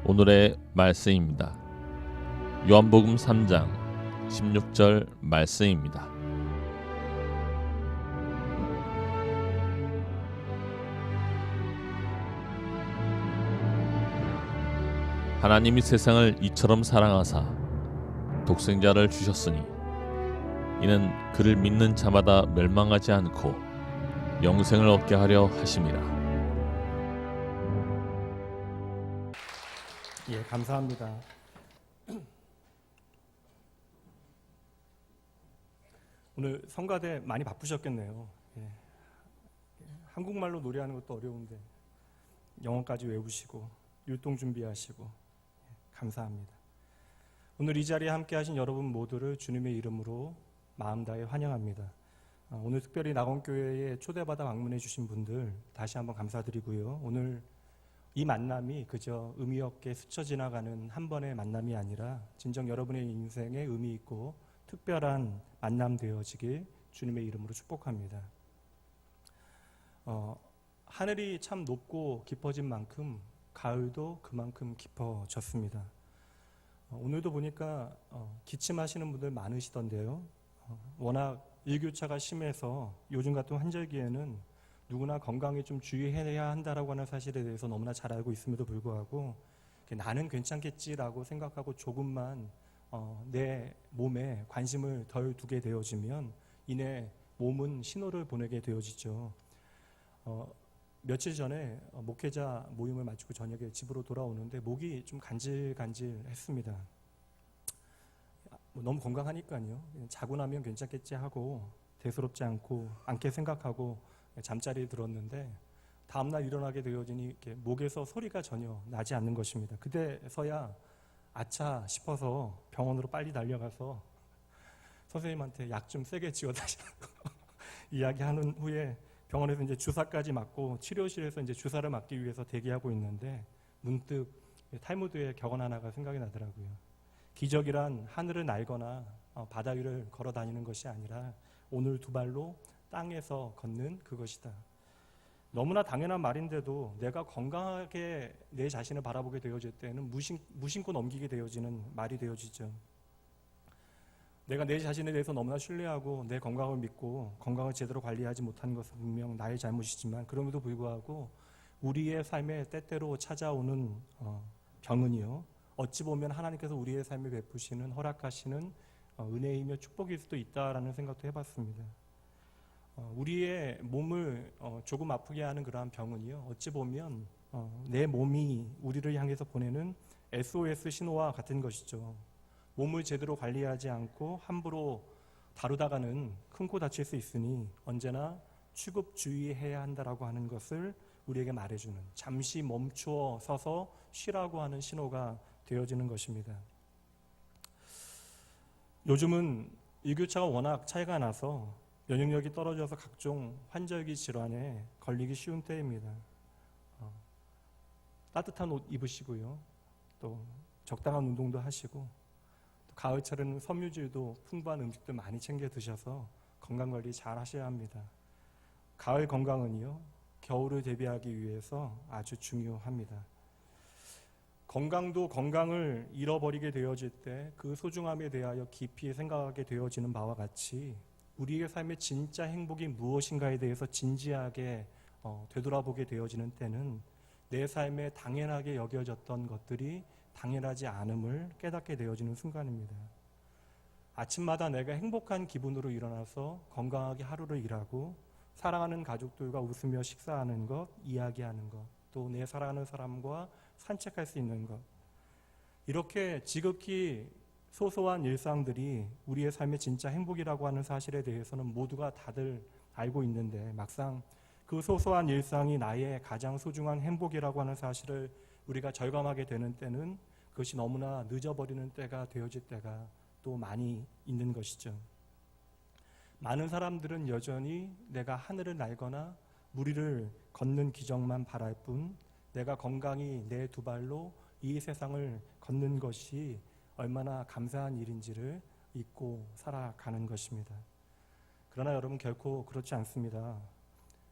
오늘의 말씀입니다. 요한복음 3장 16절 말씀입니다. 하나님이 세상을 이처럼 사랑하사 독생자를 주셨으니 이는 그를 믿는 자마다 멸망하지 않고 영생을 얻게 하려 하심이라. 예, 감사합니다. 오늘 성가대 많이 바쁘셨겠네요. 예. 한국말로 노래하는 것도 어려운데 영어까지 외우시고 율동 준비하시고 감사합니다. 오늘 이 자리에 함께 하신 여러분 모두를 주님의 이름으로 마음 다해 환영합니다. 오늘 특별히 낙원교회에 초대받아 방문해 주신 분들 다시 한번 감사드리고요. 오늘 이 만남이 그저 의미 없게 스쳐 지나가는 한 번의 만남이 아니라 진정 여러분의 인생에 의미 있고 특별한 만남 되어지길 주님의 이름으로 축복합니다. 하늘이 참 높고 깊어진 만큼 가을도 그만큼 깊어졌습니다. 오늘도 보니까 기침하시는 분들 많으시던데요. 워낙 일교차가 심해서 요즘 같은 환절기에는 누구나 건강에 좀 주의해야 한다라고 하는 사실에 대해서 너무나 잘 알고 있음에도 불구하고 나는 괜찮겠지라고 생각하고 조금만 내 몸에 관심을 덜 두게 되어지면 이내 몸은 신호를 보내게 되어지죠. 며칠 전에 목회자 모임을 마치고 저녁에 집으로 돌아오는데 목이 좀 간질간질했습니다. 너무 건강하니까요. 자고 나면 괜찮겠지 하고 대수롭지 않게 생각하고 잠자리에 들었는데 다음날 일어나게 되어지니 이렇게 목에서 소리가 전혀 나지 않는 것입니다. 그때서야 아차 싶어서 병원으로 빨리 달려가서 선생님한테 약 좀 세게 지어다시라고 이야기하는 후에 병원에서 이제 주사까지 맞고 치료실에서 이제 주사를 맞기 위해서 대기하고 있는데 문득 탈무드의 격언 하나가 생각이 나더라고요. 기적이란 하늘을 날거나 바다 위를 걸어 다니는 것이 아니라 오늘 두 발로 땅에서 걷는 그것이다. 너무나 당연한 말인데도 내가 건강하게 내 자신을 바라보게 되어질 때는 무심코 넘기게 되어지는 말이 되어지죠. 내가 내 자신에 대해서 너무나 신뢰하고 내 건강을 믿고 건강을 제대로 관리하지 못하는 것은 분명 나의 잘못이지만 그럼에도 불구하고 우리의 삶에 때때로 찾아오는 병은요, 어찌 보면 하나님께서 우리의 삶에 베푸시는 허락하시는 은혜이며 축복일 수도 있다라는 생각도 해봤습니다. 우리의 몸을 조금 아프게 하는 그러한 병은요, 어찌 보면 내 몸이 우리를 향해서 보내는 SOS 신호와 같은 것이죠. 몸을 제대로 관리하지 않고 함부로 다루다가는 큰 코 다칠 수 있으니 언제나 취급주의해야 한다라고 하는 것을 우리에게 말해주는, 잠시 멈추어 서서 쉬라고 하는 신호가 되어지는 것입니다. 요즘은 일교차가 워낙 차이가 나서 면역력이 떨어져서 각종 환절기 질환에 걸리기 쉬운 때입니다. 따뜻한 옷 입으시고요. 또 적당한 운동도 하시고 또 가을철에는 섬유질도 풍부한 음식들 많이 챙겨 드셔서 건강관리 잘 하셔야 합니다. 가을 건강은요, 겨울을 대비하기 위해서 아주 중요합니다. 건강도 건강을 잃어버리게 되어질 때 그 소중함에 대하여 깊이 생각하게 되어지는 바와 같이 우리의 삶의 진짜 행복이 무엇인가에 대해서 진지하게 되돌아보게 되어지는 때는 내 삶에 당연하게 여겨졌던 것들이 당연하지 않음을 깨닫게 되어지는 순간입니다. 아침마다 내가 행복한 기분으로 일어나서 건강하게 하루를 일하고 사랑하는 가족들과 웃으며 식사하는 것, 이야기하는 것, 또 내 사랑하는 사람과 산책할 수 있는 것, 이렇게 지극히 소소한 일상들이 우리의 삶의 진짜 행복이라고 하는 사실에 대해서는 모두가 다들 알고 있는데 막상 그 소소한 일상이 나의 가장 소중한 행복이라고 하는 사실을 우리가 절감하게 되는 때는 그것이 너무나 늦어버리는 때가 되어질 때가 또 많이 있는 것이죠. 많은 사람들은 여전히 내가 하늘을 날거나 물 위를 걷는 기적만 바랄 뿐 내가 건강히 내 두 발로 이 세상을 걷는 것이 얼마나 감사한 일인지를 잊고 살아가는 것입니다. 그러나 여러분, 결코 그렇지 않습니다.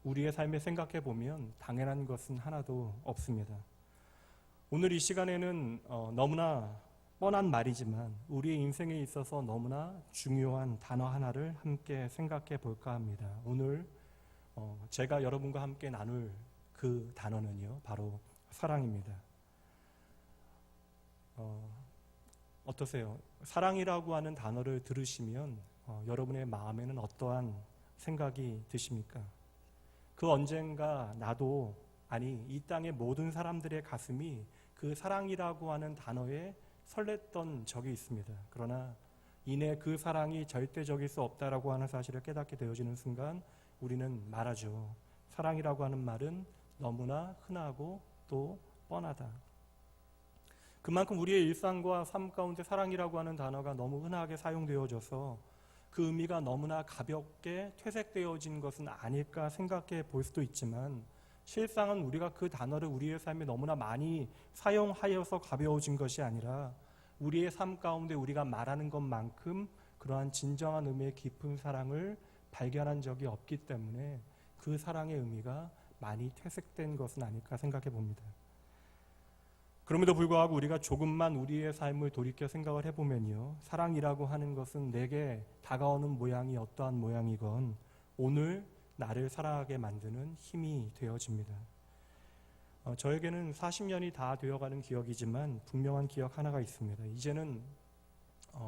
우리의 삶에 생각해 보면 당연한 것은 하나도 없습니다. 오늘 이 시간에는 너무나 뻔한 말이지만 우리의 인생에 있어서 너무나 중요한 단어 하나를 함께 생각해 볼까 합니다. 오늘 제가 여러분과 함께 나눌 그 단어는요, 바로 사랑입니다. 어떠세요? 사랑이라고 하는 단어를 들으시면 여러분의 마음에는 어떠한 생각이 드십니까? 그 언젠가 나도, 아니 이 땅의 모든 사람들의 가슴이 그 사랑이라고 하는 단어에 설렜던 적이 있습니다. 그러나 이내 그 사랑이 절대적일 수 없다라고 하는 사실을 깨닫게 되어지는 순간 우리는 말하죠. 사랑이라고 하는 말은 너무나 흔하고 또 뻔하다. 그만큼 우리의 일상과 삶 가운데 사랑이라고 하는 단어가 너무 흔하게 사용되어져서 그 의미가 너무나 가볍게 퇴색되어진 것은 아닐까 생각해 볼 수도 있지만, 실상은 우리가 그 단어를 우리의 삶에 너무나 많이 사용하여서 가벼워진 것이 아니라 우리의 삶 가운데 우리가 말하는 것만큼 그러한 진정한 의미의 깊은 사랑을 발견한 적이 없기 때문에 그 사랑의 의미가 많이 퇴색된 것은 아닐까 생각해 봅니다. 그럼에도 불구하고 우리가 조금만 우리의 삶을 돌이켜 생각을 해보면요, 사랑이라고 하는 것은 내게 다가오는 모양이 어떠한 모양이건 오늘 나를 살아가게 만드는 힘이 되어집니다. 저에게는 40년이 다 되어가는 기억이지만 분명한 기억 하나가 있습니다. 이제는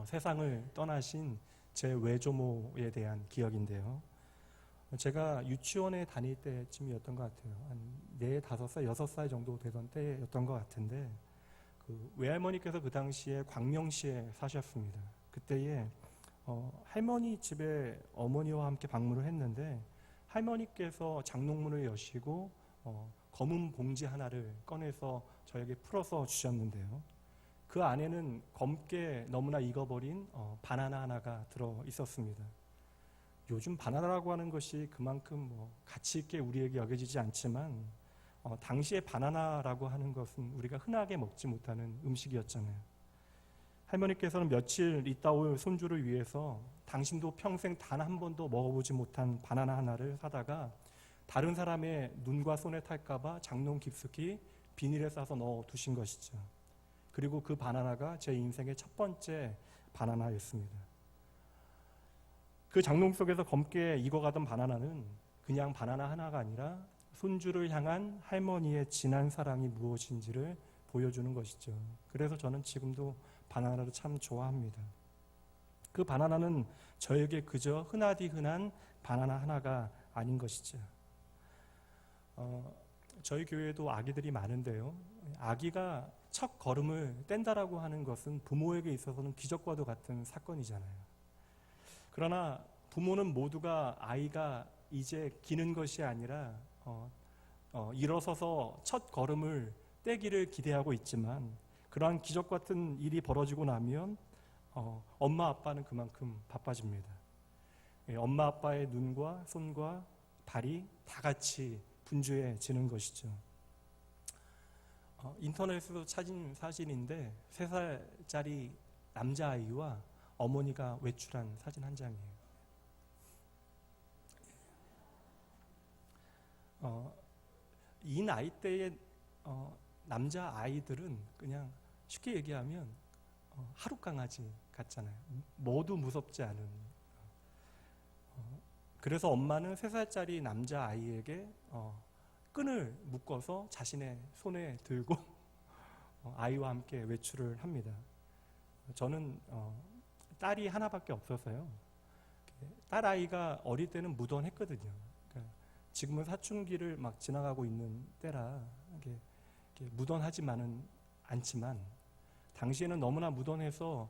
세상을 떠나신 제 외조모에 대한 기억인데요. 제가 유치원에 다닐 때쯤이었던 것 같아요. 한 4, 5살, 6살 정도 되던 때였던 것 같은데, 그 외할머니께서 그 당시에 광명시에 사셨습니다. 그때에 할머니 집에 어머니와 함께 방문을 했는데, 할머니께서 장롱문을 여시고 검은 봉지 하나를 꺼내서 저에게 풀어서 주셨는데요. 그 안에는 검게 너무나 익어버린 바나나 하나가 들어 있었습니다. 요즘 바나나라고 하는 것이 그만큼 가치 있게 우리에게 여겨지지 않지만 당시에 바나나라고 하는 것은 우리가 흔하게 먹지 못하는 음식이었잖아요. 할머니께서는 며칠 있다 올 손주를 위해서 당신도 평생 단 한 번도 먹어보지 못한 바나나 하나를 사다가 다른 사람의 눈과 손에 탈까봐 장롱 깊숙이 비닐에 싸서 넣어 두신 것이죠. 그리고 그 바나나가 제 인생의 첫 번째 바나나였습니다. 그 장롱 속에서 검게 익어가던 바나나는 그냥 바나나 하나가 아니라 손주를 향한 할머니의 진한 사랑이 무엇인지를 보여주는 것이죠. 그래서 저는 지금도 바나나를 참 좋아합니다. 그 바나나는 저에게 그저 흔하디 흔한 바나나 하나가 아닌 것이죠. 저희 교회에도 아기들이 많은데요. 아기가 첫 걸음을 뗀다라고 하는 것은 부모에게 있어서는 기적과도 같은 사건이잖아요. 그러나 부모는 모두가 아이가 이제 기는 것이 아니라 일어서서 첫 걸음을 떼기를 기대하고 있지만, 그러한 기적 같은 일이 벌어지고 나면 엄마 아빠는 그만큼 바빠집니다. 엄마 아빠의 눈과 손과 발이 다 같이 분주해지는 것이죠. 인터넷에서 찾은 사진인데 3살짜리 남자아이와 어머니가 외출한 사진 한 장이에요. 이 나이대의 남자아이들은 그냥 쉽게 얘기하면 하루 강아지 같잖아요. 모두 무섭지 않은. 그래서 엄마는 3살짜리 남자아이에게 끈을 묶어서 자신의 손에 들고 아이와 함께 외출을 합니다. 저는 딸이 하나밖에 없어서요. 딸아이가 어릴 때는 무던했거든요. 그러니까 지금은 사춘기를 막 지나가고 있는 때라 이렇게 무던하지만은 않지만, 당시에는 너무나 무던해서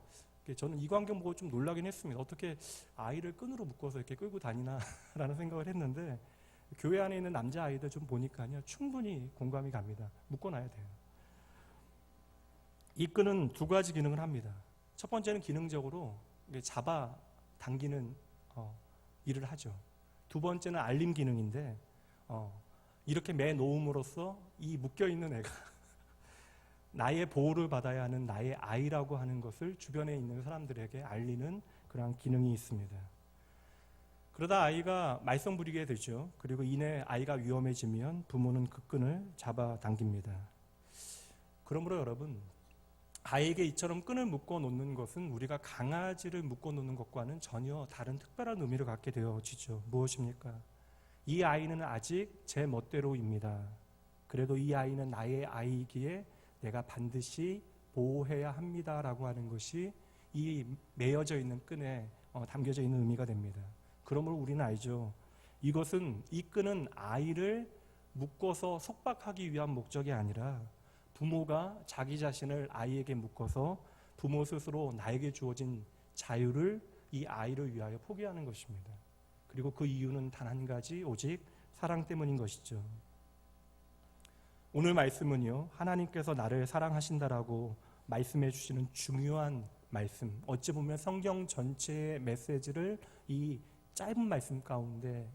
저는 이 광경 보고 좀 놀라긴 했습니다. 어떻게 아이를 끈으로 묶어서 이렇게 끌고 다니나라는 생각을 했는데, 교회 안에 있는 남자아이들 좀 보니까요, 충분히 공감이 갑니다. 묶어놔야 돼요. 이 끈은 2가지 기능을 합니다. 첫 번째는 기능적으로 잡아 당기는 일을 하죠. 2번째는 알림 기능인데, 이렇게 매 놓음으로써 이 묶여있는 애가 나의 보호를 받아야 하는 나의 아이라고 하는 것을 주변에 있는 사람들에게 알리는 그런 기능이 있습니다. 그러다 아이가 말썽 부리게 되죠. 그리고 이내 아이가 위험해지면 부모는 그 끈을 잡아 당깁니다. 그러므로 여러분, 아이에게 이처럼 끈을 묶어 놓는 것은 우리가 강아지를 묶어 놓는 것과는 전혀 다른 특별한 의미를 갖게 되어지죠. 무엇입니까? 이 아이는 아직 제 멋대로입니다. 그래도 이 아이는 나의 아이이기에 내가 반드시 보호해야 합니다라고 하는 것이 이 매어져 있는 끈에 담겨져 있는 의미가 됩니다. 그러므로 우리는 알죠. 이 끈은 아이를 묶어서 속박하기 위한 목적이 아니라 부모가 자기 자신을 아이에게 묶어서 부모 스스로 나에게 주어진 자유를 이 아이를 위하여 포기하는 것입니다. 그리고 그 이유는 단 한 가지, 오직 사랑 때문인 것이죠. 오늘 말씀은요, 하나님께서 나를 사랑하신다라고 말씀해 주시는 중요한 말씀, 어찌 보면 성경 전체의 메시지를 이 짧은 말씀 가운데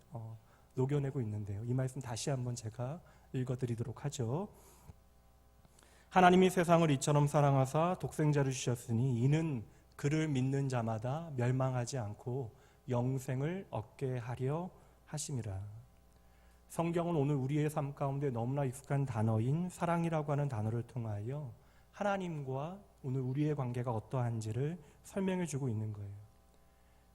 녹여내고 있는데요. 이 말씀 다시 한번 제가 읽어드리도록 하죠. 하나님이 세상을 이처럼 사랑하사 독생자를 주셨으니 이는 그를 믿는 자마다 멸망하지 않고 영생을 얻게 하려 하심이라. 성경은 오늘 우리의 삶 가운데 너무나 익숙한 단어인 사랑이라고 하는 단어를 통하여 하나님과 오늘 우리의 관계가 어떠한지를 설명해 주고 있는 거예요.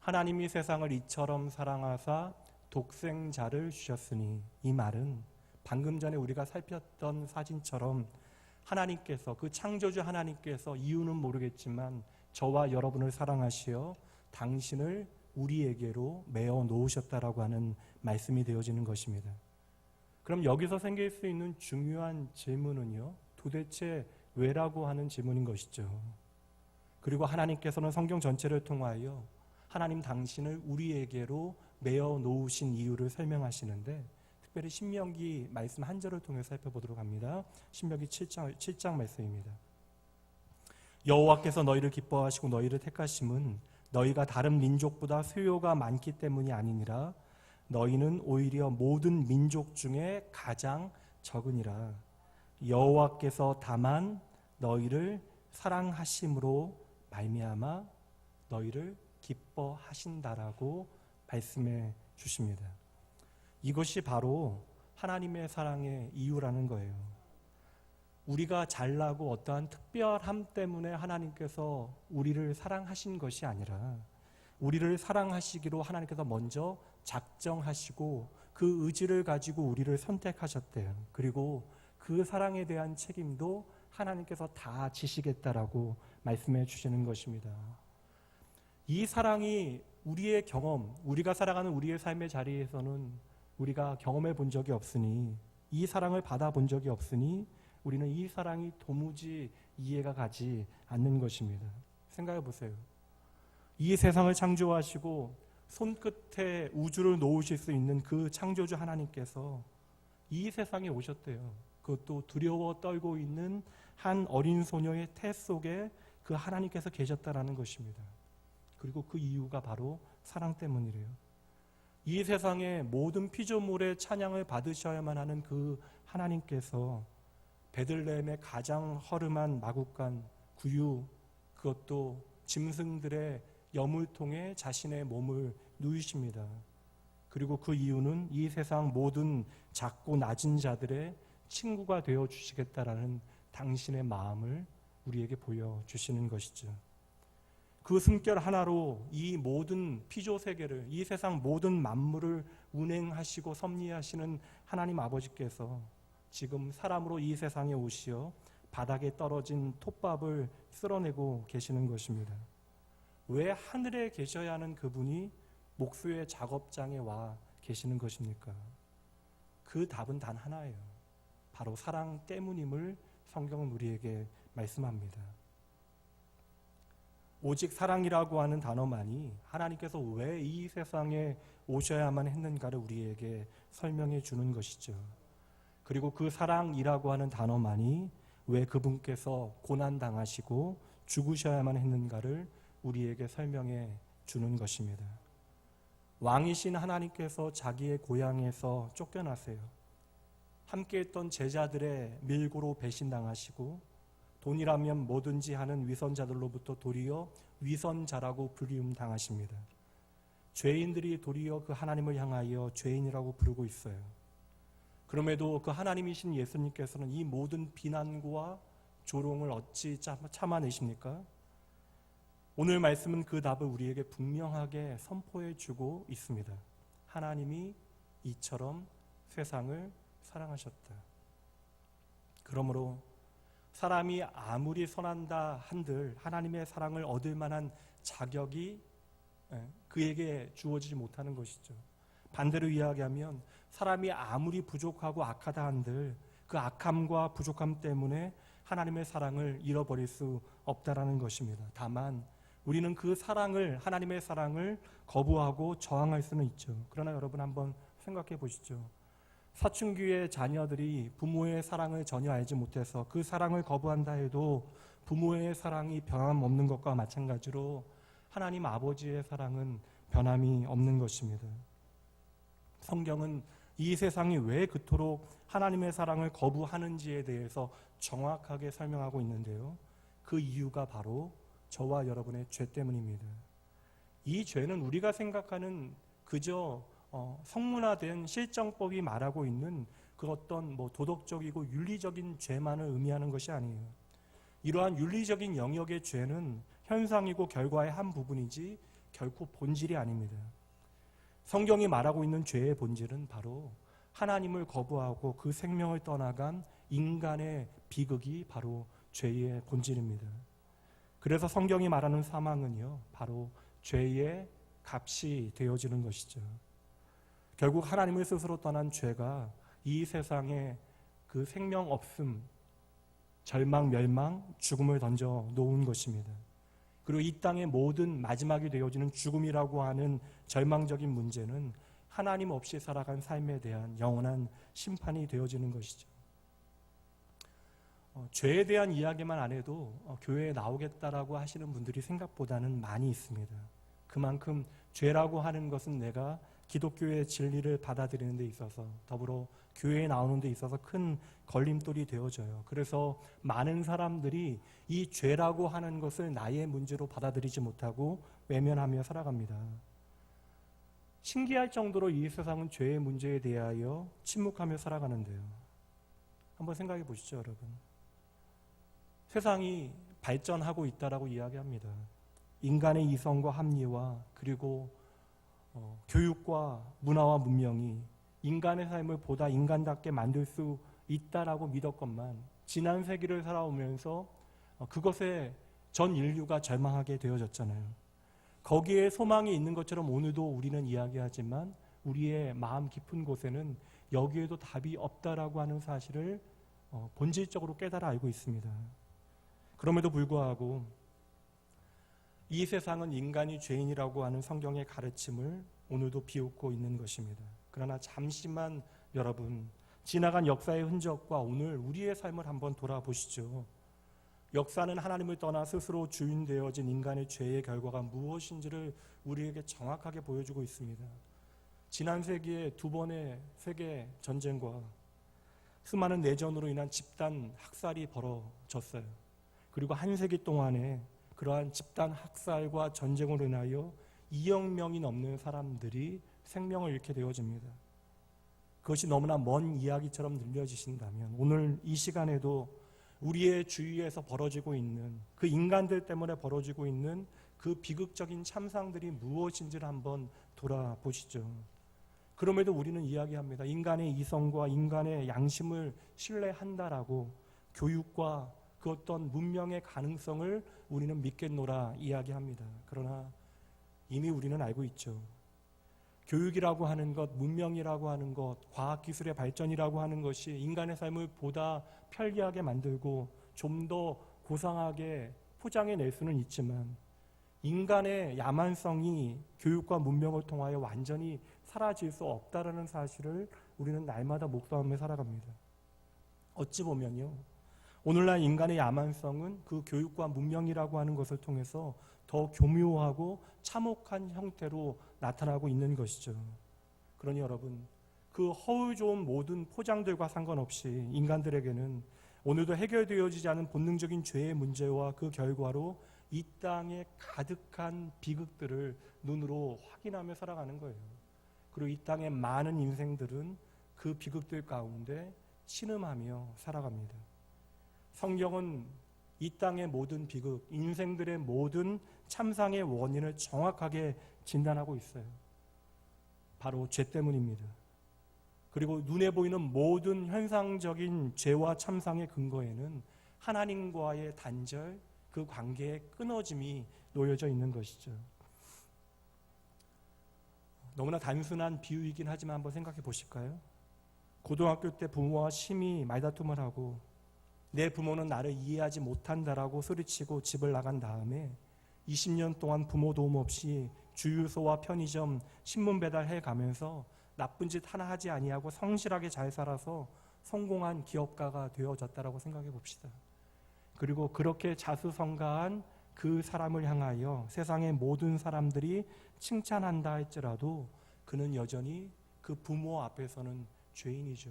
하나님이 세상을 이처럼 사랑하사 독생자를 주셨으니, 이 말은 방금 전에 우리가 살폈던 사진처럼 하나님께서, 그 창조주 하나님께서 이유는 모르겠지만 저와 여러분을 사랑하시어 당신을 우리에게로 메어 놓으셨다라고 하는 말씀이 되어지는 것입니다. 그럼 여기서 생길 수 있는 중요한 질문은요, 도대체 왜라고 하는 질문인 것이죠. 그리고 하나님께서는 성경 전체를 통하여 하나님 당신을 우리에게로 메어 놓으신 이유를 설명하시는데, 특별히 신명기 말씀 한 절을 통해 살펴보도록 합니다. 신명기 7장 말씀입니다. 여호와께서 너희를 기뻐하시고 너희를 택하심은 너희가 다른 민족보다 수요가 많기 때문이 아니니라. 너희는 오히려 모든 민족 중에 가장 적으니라. 여호와께서 다만 너희를 사랑하심으로 말미암아 너희를 기뻐하신다라고 말씀해 주십니다. 이것이 바로 하나님의 사랑의 이유라는 거예요. 우리가 잘나고 어떠한 특별함 때문에 하나님께서 우리를 사랑하신 것이 아니라, 우리를 사랑하시기로 하나님께서 먼저 작정하시고 그 의지를 가지고 우리를 선택하셨대요. 그리고 그 사랑에 대한 책임도 하나님께서 다 지시겠다라고 말씀해 주시는 것입니다. 이 사랑이 우리의 경험, 우리가 살아가는 우리의 삶의 자리에서는 우리가 경험해 본 적이 없으니, 이 사랑을 받아본 적이 없으니 우리는 이 사랑이 도무지 이해가 가지 않는 것입니다. 생각해 보세요. 이 세상을 창조하시고 손끝에 우주를 놓으실 수 있는 그 창조주 하나님께서 이 세상에 오셨대요. 그것도 두려워 떨고 있는 한 어린 소녀의 태 속에 그 하나님께서 계셨다라는 것입니다. 그리고 그 이유가 바로 사랑 때문이래요. 이 세상의 모든 피조물의 찬양을 받으셔야만 하는 그 하나님께서 베들레헴의 가장 허름한 마구간 구유, 그것도 짐승들의 여물통에 자신의 몸을 누이십니다. 그리고 그 이유는 이 세상 모든 작고 낮은 자들의 친구가 되어 주시겠다라는 당신의 마음을 우리에게 보여주시는 것이죠. 그 숨결 하나로 이 모든 피조 세계를, 이 세상 모든 만물을 운행하시고 섭리하시는 하나님 아버지께서 지금 사람으로 이 세상에 오시어 바닥에 떨어진 톱밥을 쓸어내고 계시는 것입니다. 왜 하늘에 계셔야 하는 그분이 목수의 작업장에 와 계시는 것입니까? 그 답은 단 하나예요. 바로 사랑 때문임을 성경은 우리에게 말씀합니다. 오직 사랑이라고 하는 단어만이 하나님께서 왜 이 세상에 오셔야만 했는가를 우리에게 설명해 주는 것이죠. 그리고 그 사랑이라고 하는 단어만이 왜 그분께서 고난당하시고 죽으셔야만 했는가를 우리에게 설명해 주는 것입니다. 왕이신 하나님께서 자기의 고향에서 쫓겨나세요. 함께했던 제자들의 밀고로 배신당하시고 돈이라면 뭐든지 하는 위선자들로부터 도리어 위선자라고 불리움 당하십니다. 죄인들이 도리어 그 하나님을 향하여 죄인이라고 부르고 있어요. 그럼에도 그 하나님이신 예수님께서는 이 모든 비난과 조롱을 어찌 참아내십니까? 오늘 말씀은 그 답을 우리에게 분명하게 선포해 주고 있습니다. 하나님이 이처럼 세상을 사랑하셨다. 그러므로 사람이 아무리 선한다 한들 하나님의 사랑을 얻을 만한 자격이 그에게 주어지지 못하는 것이죠. 반대로 이야기하면 사람이 아무리 부족하고 악하다 한들 그 악함과 부족함 때문에 하나님의 사랑을 잃어버릴 수 없다라는 것입니다. 다만 우리는 그 사랑을, 하나님의 사랑을 거부하고 저항할 수는 있죠. 그러나 여러분 한번 생각해 보시죠. 사춘기의 자녀들이 부모의 사랑을 전혀 알지 못해서 그 사랑을 거부한다 해도 부모의 사랑이 변함없는 것과 마찬가지로 하나님 아버지의 사랑은 변함이 없는 것입니다. 성경은 이 세상이 왜 그토록 하나님의 사랑을 거부하는지에 대해서 정확하게 설명하고 있는데요. 그 이유가 바로 저와 여러분의 죄 때문입니다. 이 죄는 우리가 생각하는 그저 성문화된 실정법이 말하고 있는 그 어떤 도덕적이고 윤리적인 죄만을 의미하는 것이 아니에요. 이러한 윤리적인 영역의 죄는 현상이고 결과의 한 부분이지 결코 본질이 아닙니다. 성경이 말하고 있는 죄의 본질은 바로 하나님을 거부하고 그 생명을 떠나간 인간의 비극이 바로 죄의 본질입니다. 그래서 성경이 말하는 사망은요, 바로 죄의 값이 되어지는 것이죠. 결국 하나님을 스스로 떠난 죄가 이 세상에 그 생명 없음, 절망, 멸망, 죽음을 던져 놓은 것입니다. 그리고 이 땅의 모든 마지막이 되어지는 죽음이라고 하는 절망적인 문제는 하나님 없이 살아간 삶에 대한 영원한 심판이 되어지는 것이죠. 죄에 대한 이야기만 안 해도 교회에 나오겠다라고 하시는 분들이 생각보다는 많이 있습니다. 그만큼 죄라고 하는 것은 내가 기독교의 진리를 받아들이는 데 있어서 더불어 교회에 나오는 데 있어서 큰 걸림돌이 되어져요. 그래서 많은 사람들이 이 죄라고 하는 것을 나의 문제로 받아들이지 못하고 외면하며 살아갑니다. 신기할 정도로 이 세상은 죄의 문제에 대하여 침묵하며 살아가는데요. 한번 생각해 보시죠, 여러분. 세상이 발전하고 있다라고 이야기합니다. 인간의 이성과 합리와 그리고 교육과 문화와 문명이 인간의 삶을 보다 인간답게 만들 수 있다라고 믿었건만 지난 세기를 살아오면서 그것에 전 인류가 절망하게 되어졌잖아요. 거기에 소망이 있는 것처럼 오늘도 우리는 이야기하지만 우리의 마음 깊은 곳에는 여기에도 답이 없다라고 하는 사실을 본질적으로 깨달아 알고 있습니다. 그럼에도 불구하고 이 세상은 인간이 죄인이라고 하는 성경의 가르침을 오늘도 비웃고 있는 것입니다. 그러나 잠시만 여러분, 지나간 역사의 흔적과 오늘 우리의 삶을 한번 돌아보시죠. 역사는 하나님을 떠나 스스로 주인 되어진 인간의 죄의 결과가 무엇인지를 우리에게 정확하게 보여주고 있습니다. 지난 세기에 2번의 세계 전쟁과 수많은 내전으로 인한 집단 학살이 벌어졌어요. 그리고 한 세기 동안에 그러한 집단 학살과 전쟁으로 인하여 2억 명이 넘는 사람들이 생명을 잃게 되어집니다. 그것이 너무나 먼 이야기처럼 들려지신다면 오늘 이 시간에도 우리의 주위에서 벌어지고 있는 그 인간들 때문에 벌어지고 있는 그 비극적인 참상들이 무엇인지를 한번 돌아보시죠. 그럼에도 우리는 이야기합니다. 인간의 이성과 인간의 양심을 신뢰한다라고 교육과 그 어떤 문명의 가능성을 우리는 믿겠노라 이야기합니다. 그러나 이미 우리는 알고 있죠. 교육이라고 하는 것, 문명이라고 하는 것, 과학기술의 발전이라고 하는 것이 인간의 삶을 보다 편리하게 만들고 좀 더 고상하게 포장해낼 수는 있지만 인간의 야만성이 교육과 문명을 통하여 완전히 사라질 수 없다라는 사실을 우리는 날마다 목도하며 살아갑니다. 어찌 보면요, 오늘날 인간의 야만성은 그 교육과 문명이라고 하는 것을 통해서 더 교묘하고 참혹한 형태로 나타나고 있는 것이죠. 그러니 여러분, 그 허울 좋은 모든 포장들과 상관없이 인간들에게는 오늘도 해결되어지지 않은 본능적인 죄의 문제와 그 결과로 이 땅에 가득한 비극들을 눈으로 확인하며 살아가는 거예요. 그리고 이 땅의 많은 인생들은 그 비극들 가운데 신음하며 살아갑니다. 성경은 이 땅의 모든 비극, 인생들의 모든 참상의 원인을 정확하게 진단하고 있어요. 바로 죄 때문입니다. 그리고 눈에 보이는 모든 현상적인 죄와 참상의 근거에는 하나님과의 단절, 그 관계의 끊어짐이 놓여져 있는 것이죠. 너무나 단순한 비유이긴 하지만 한번 생각해 보실까요? 고등학교 때 부모와 심히 말다툼을 하고 내 부모는 나를 이해하지 못한다라고 소리치고 집을 나간 다음에 20년 동안 부모 도움 없이 주유소와 편의점, 신문 배달해 가면서 나쁜 짓 하나 하지 아니하고 성실하게 잘 살아서 성공한 기업가가 되어졌다라고 생각해 봅시다. 그리고 그렇게 자수성가한 그 사람을 향하여 세상의 모든 사람들이 칭찬한다 할지라도 그는 여전히 그 부모 앞에서는 죄인이죠.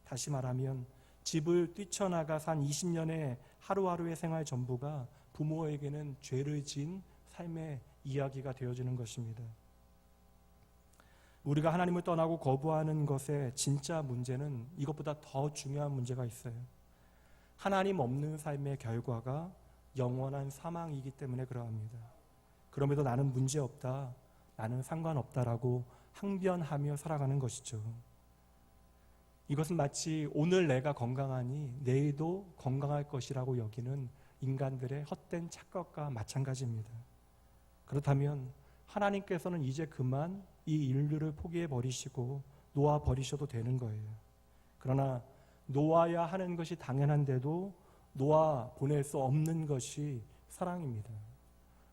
다시 말하면 집을 뛰쳐나가 산 20년의 하루하루의 생활 전부가 부모에게는 죄를 지은 삶의 이야기가 되어지는 것입니다. 우리가 하나님을 떠나고 거부하는 것의 진짜 문제는 이것보다 더 중요한 문제가 있어요. 하나님 없는 삶의 결과가 영원한 사망이기 때문에 그러합니다. 그럼에도 나는 문제없다, 나는 상관없다라고 항변하며 살아가는 것이죠. 이것은 마치 오늘 내가 건강하니 내일도 건강할 것이라고 여기는 인간들의 헛된 착각과 마찬가지입니다. 그렇다면 하나님께서는 이제 그만 이 인류를 포기해 버리시고 놓아 버리셔도 되는 거예요. 그러나 놓아야 하는 것이 당연한데도 놓아 보낼 수 없는 것이 사랑입니다.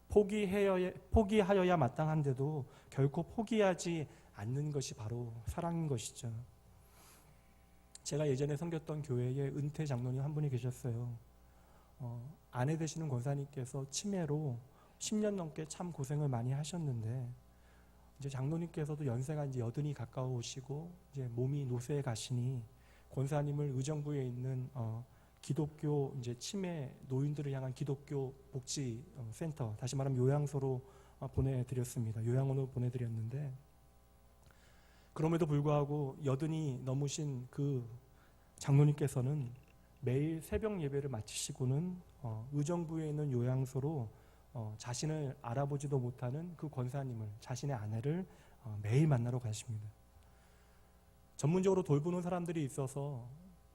포기하여야 마땅한데도 결코 포기하지 않는 것이 바로 사랑인 것이죠. 제가 예전에 섬겼던 교회에 은퇴 장로님 한 분이 계셨어요. 아내 되시는 권사님께서 치매로 10년 넘게 참 고생을 많이 하셨는데 이제 장로님께서도 연세가 이제 80이 가까우시고 이제 몸이 노쇠해 가시니 권사님을 의정부에 있는 기독교 이제 치매 노인들을 향한 기독교 복지 센터, 다시 말하면 요양소로 보내드렸습니다. 요양원으로 보내드렸는데 그럼에도 불구하고 80이 넘으신 그 장로님께서는 매일 새벽 예배를 마치시고는 의정부에 있는 요양소로 자신을 알아보지도 못하는 그 권사님을, 자신의 아내를 매일 만나러 가십니다. 전문적으로 돌보는 사람들이 있어서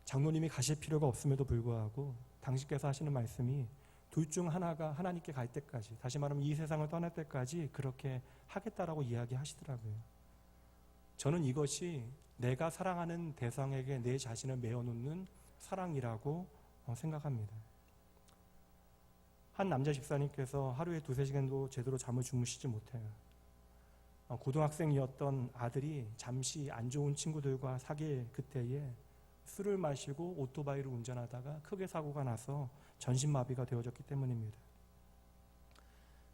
장로님이 가실 필요가 없음에도 불구하고 당신께서 하시는 말씀이 둘 중 하나가 하나님께 갈 때까지, 다시 말하면 이 세상을 떠날 때까지 그렇게 하겠다라고 이야기하시더라고요. 저는 이것이 내가 사랑하는 대상에게 내 자신을 메어놓는 사랑이라고 생각합니다. 한 남자 집사님께서 하루에 2-3시간도 제대로 잠을 주무시지 못해요. 고등학생이었던 아들이 잠시 안 좋은 친구들과 사귈 그때에 술을 마시고 오토바이를 운전하다가 크게 사고가 나서 전신마비가 되어졌기 때문입니다.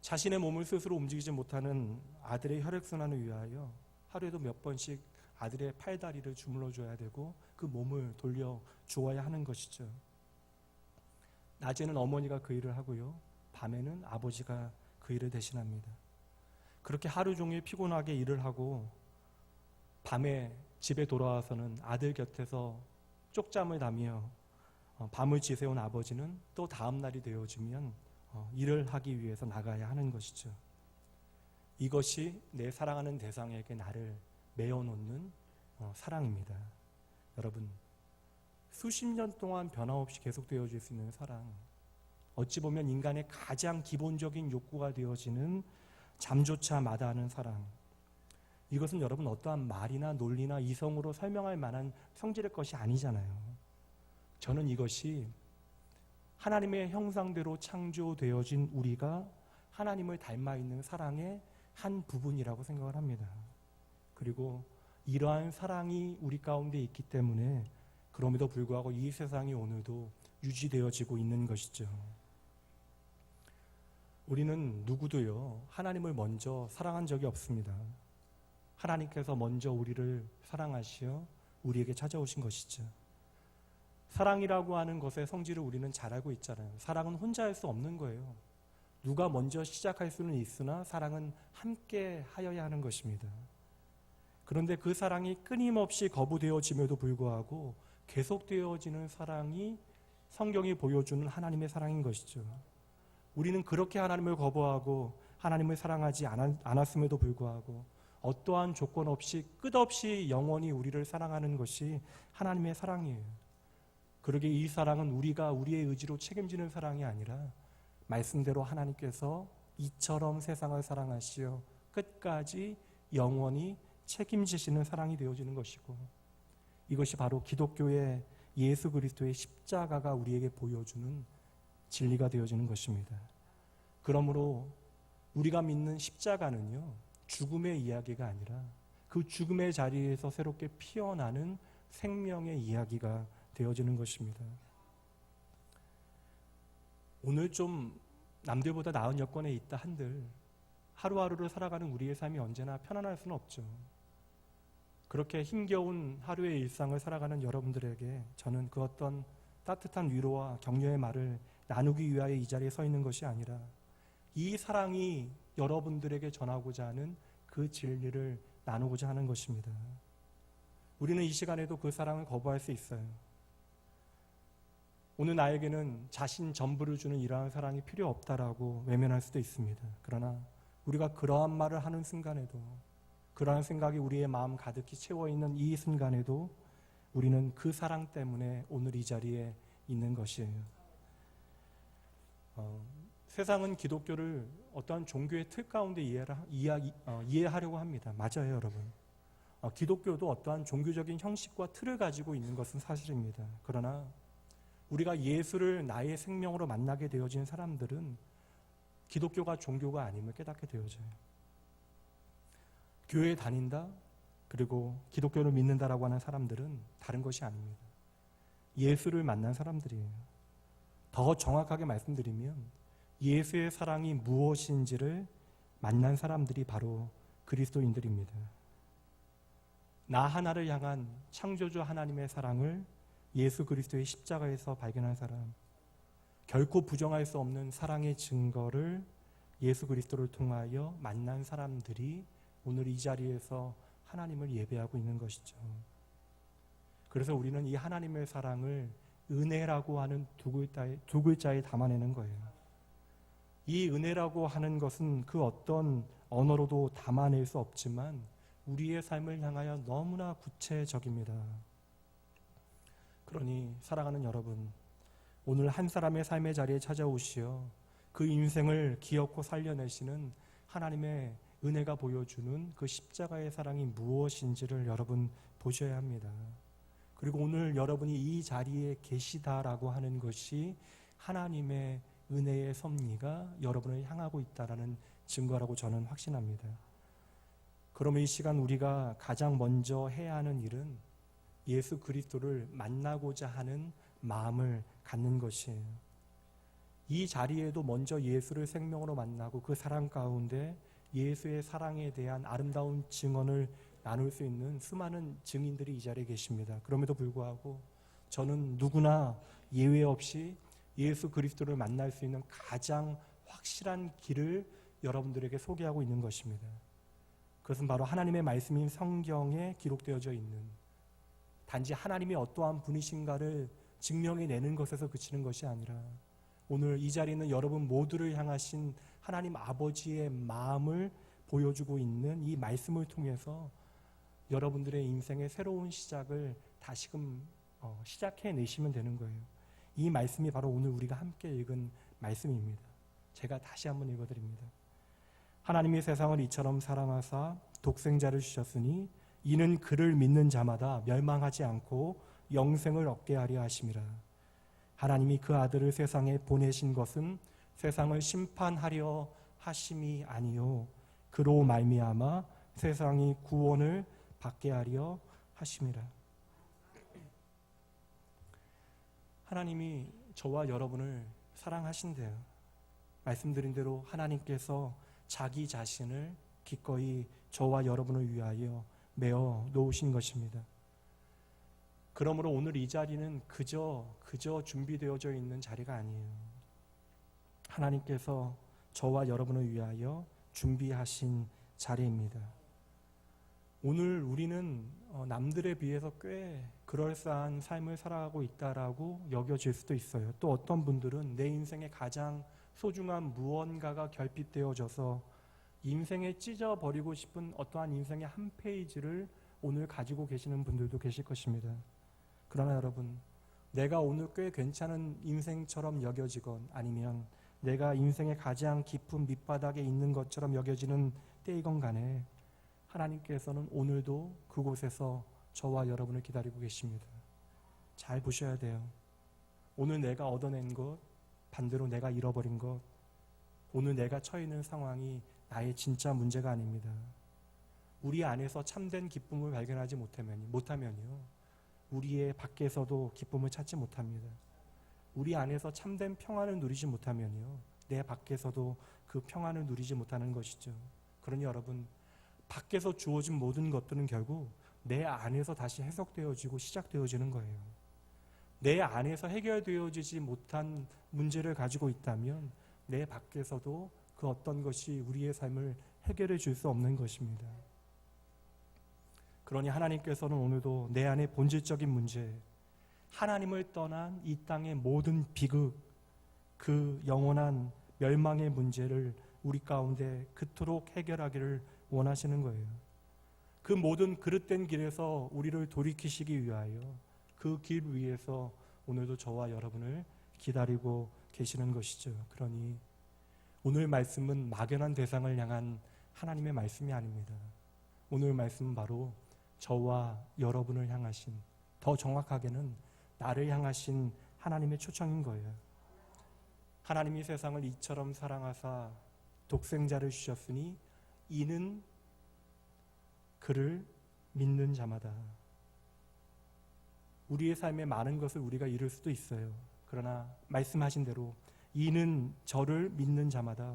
자신의 몸을 스스로 움직이지 못하는 아들의 혈액순환을 위하여 하루에도 몇 번씩 아들의 팔다리를 주물러 줘야 되고 그 몸을 돌려 주어야 하는 것이죠. 낮에는 어머니가 그 일을 하고요, 밤에는 아버지가 그 일을 대신합니다. 그렇게 하루 종일 피곤하게 일을 하고 밤에 집에 돌아와서는 아들 곁에서 쪽잠을 자며 밤을 지새운 아버지는 또 다음 날이 되어지면 일을 하기 위해서 나가야 하는 것이죠. 이것이 내 사랑하는 대상에게 나를 메어놓는 사랑입니다. 여러분, 수십 년 동안 변함없이 계속되어질 수 있는 사랑, 어찌 보면 인간의 가장 기본적인 욕구가 되어지는 잠조차 마다하는 사랑, 이것은 여러분 어떠한 말이나 논리나 이성으로 설명할 만한 성질의 것이 아니잖아요. 저는 이것이 하나님의 형상대로 창조되어진 우리가 하나님을 닮아 있는 사랑의 한 부분이라고 생각을 합니다. 그리고 이러한 사랑이 우리 가운데 있기 때문에 그럼에도 불구하고 이 세상이 오늘도 유지되어지고 있는 것이죠. 우리는 누구도요, 하나님을 먼저 사랑한 적이 없습니다. 하나님께서 먼저 우리를 사랑하시어 우리에게 찾아오신 것이죠. 사랑이라고 하는 것의 성질을 우리는 잘 알고 있잖아요. 사랑은 혼자 할 수 없는 거예요. 누가 먼저 시작할 수는 있으나 사랑은 함께 하여야 하는 것입니다. 그런데 그 사랑이 끊임없이 거부되어짐에도 불구하고 계속되어지는 사랑이 성경이 보여주는 하나님의 사랑인 것이죠. 우리는 그렇게 하나님을 거부하고 하나님을 사랑하지 않았음에도 불구하고 어떠한 조건 없이 끝없이 영원히 우리를 사랑하는 것이 하나님의 사랑이에요. 그러게 이 사랑은 우리가 우리의 의지로 책임지는 사랑이 아니라 말씀대로 하나님께서 이처럼 세상을 사랑하시어 끝까지 영원히 책임지시는 사랑이 되어지는 것이고, 이것이 바로 기독교의 예수 그리스도의 십자가가 우리에게 보여주는 진리가 되어지는 것입니다. 그러므로 우리가 믿는 십자가는요, 죽음의 이야기가 아니라 그 죽음의 자리에서 새롭게 피어나는 생명의 이야기가 되어지는 것입니다. 오늘 좀 남들보다 나은 여건에 있다 한들 하루하루를 살아가는 우리의 삶이 언제나 편안할 수는 없죠. 그렇게 힘겨운 하루의 일상을 살아가는 여러분들에게 저는 그 어떤 따뜻한 위로와 격려의 말을 나누기 위하여 이 자리에 서 있는 것이 아니라 이 사랑이 여러분들에게 전하고자 하는 그 진리를 나누고자 하는 것입니다. 우리는 이 시간에도 그 사랑을 거부할 수 있어요. 오늘 나에게는 자신 전부를 주는 이러한 사랑이 필요 없다라고 외면할 수도 있습니다. 그러나 우리가 그러한 말을 하는 순간에도, 그러한 생각이 우리의 마음 가득히 채워있는 이 순간에도 우리는 그 사랑 때문에 오늘 이 자리에 있는 것이에요. 세상은 기독교를 어떠한 종교의 틀 가운데 이해하려고 합니다. 맞아요, 여러분. 기독교도 어떠한 종교적인 형식과 틀을 가지고 있는 것은 사실입니다. 그러나 우리가 예수를 나의 생명으로 만나게 되어진 사람들은 기독교가 종교가 아님을 깨닫게 되어져요. 교회에 다닌다, 그리고 기독교를 믿는다라고 하는 사람들은 다른 것이 아닙니다. 예수를 만난 사람들이에요. 더 정확하게 말씀드리면 예수의 사랑이 무엇인지를 만난 사람들이 바로 그리스도인들입니다. 나 하나를 향한 창조주 하나님의 사랑을 예수 그리스도의 십자가에서 발견한 사람, 결코 부정할 수 없는 사랑의 증거를 예수 그리스도를 통하여 만난 사람들이 오늘 이 자리에서 하나님을 예배하고 있는 것이죠. 그래서 우리는 이 하나님의 사랑을 은혜라고 하는 두 글자에 담아내는 거예요. 이 은혜라고 하는 것은 그 어떤 언어로도 담아낼 수 없지만 우리의 삶을 향하여 너무나 구체적입니다. 그러니 사랑하는 여러분, 오늘 한 사람의 삶의 자리에 찾아오시어 그 인생을 기억고 살려내시는 하나님의 은혜가 보여주는 그 십자가의 사랑이 무엇인지를 여러분 보셔야 합니다. 그리고 오늘 여러분이 이 자리에 계시다라고 하는 것이 하나님의 은혜의 섭리가 여러분을 향하고 있다라는 증거라고 저는 확신합니다. 그러면 이 시간 우리가 가장 먼저 해야 하는 일은 예수 그리스도를 만나고자 하는 마음을 갖는 것이에요. 이 자리에도 먼저 예수를 생명으로 만나고 그 사랑 가운데 예수의 사랑에 대한 아름다운 증언을 나눌 수 있는 수많은 증인들이 이 자리에 계십니다. 그럼에도 불구하고 저는 누구나 예외 없이 예수 그리스도를 만날 수 있는 가장 확실한 길을 여러분들에게 소개하고 있는 것입니다. 그것은 바로 하나님의 말씀인 성경에 기록되어져 있는, 단지 하나님이 어떠한 분이신가를 증명해내는 것에서 그치는 것이 아니라 오늘 이 자리에 있는 여러분 모두를 향하신 하나님 아버지의 마음을 보여주고 있는 이 말씀을 통해서 여러분들의 인생의 새로운 시작을 다시금 시작해내시면 되는 거예요. 이 말씀이 바로 오늘 우리가 함께 읽은 말씀입니다. 제가 다시 한번 읽어드립니다. 하나님이 세상을 이처럼 사랑하사 독생자를 주셨으니 이는 그를 믿는 자마다 멸망하지 않고 영생을 얻게 하려 하심이라. 하나님이 그 아들을 세상에 보내신 것은 세상을 심판하려 하심이 아니요 그로 말미암아 세상이 구원을 받게 하려 하심이라. 하나님이 저와 여러분을 사랑하신대요. 말씀드린 대로 하나님께서 자기 자신을 기꺼이 저와 여러분을 위하여 메어 놓으신 것입니다. 그러므로 오늘 이 자리는 그저 준비되어져 있는 자리가 아니에요. 하나님께서 저와 여러분을 위하여 준비하신 자리입니다. 오늘 우리는 남들에 비해서 꽤 그럴싸한 삶을 살아가고 있다라고 여겨질 수도 있어요. 또 어떤 분들은 내 인생의 가장 소중한 무언가가 결핍되어져서 인생에 찢어버리고 싶은 어떠한 인생의 한 페이지를 오늘 가지고 계시는 분들도 계실 것입니다. 그러나 여러분, 내가 오늘 꽤 괜찮은 인생처럼 여겨지건 아니면 내가 인생의 가장 깊은 밑바닥에 있는 것처럼 여겨지는 때이건 간에 하나님께서는 오늘도 그곳에서 저와 여러분을 기다리고 계십니다. 잘 보셔야 돼요. 오늘 내가 얻어낸 것, 반대로 내가 잃어버린 것, 오늘 내가 처해 있는 상황이 나의 진짜 문제가 아닙니다. 우리 안에서 참된 기쁨을 발견하지 못하면요, 우리의 밖에서도 기쁨을 찾지 못합니다. 우리 안에서 참된 평안을 누리지 못하면요, 내 밖에서도 그 평안을 누리지 못하는 것이죠. 그러니 여러분, 밖에서 주어진 모든 것들은 결국 내 안에서 다시 해석되어지고 시작되어지는 거예요. 내 안에서 해결되어지지 못한 문제를 가지고 있다면 내 밖에서도 그 어떤 것이 우리의 삶을 해결해 줄 수 없는 것입니다. 그러니 하나님께서는 오늘도 내 안의 본질적인 문제, 하나님을 떠난 이 땅의 모든 비극, 그 영원한 멸망의 문제를 우리 가운데 그토록 해결하기를 원하시는 거예요. 그 모든 그릇된 길에서 우리를 돌이키시기 위하여 그 길 위에서 오늘도 저와 여러분을 기다리고 계시는 것이죠. 그러니 오늘 말씀은 막연한 대상을 향한 하나님의 말씀이 아닙니다. 오늘 말씀은 바로 저와 여러분을 향하신, 더 정확하게는 나를 향하신 하나님의 초청인 거예요. 하나님이 세상을 이처럼 사랑하사 독생자를 주셨으니 이는 그를 믿는 자마다. 우리의 삶에 많은 것을 우리가 잃을 수도 있어요. 그러나 말씀하신 대로 이는 저를 믿는 자마다,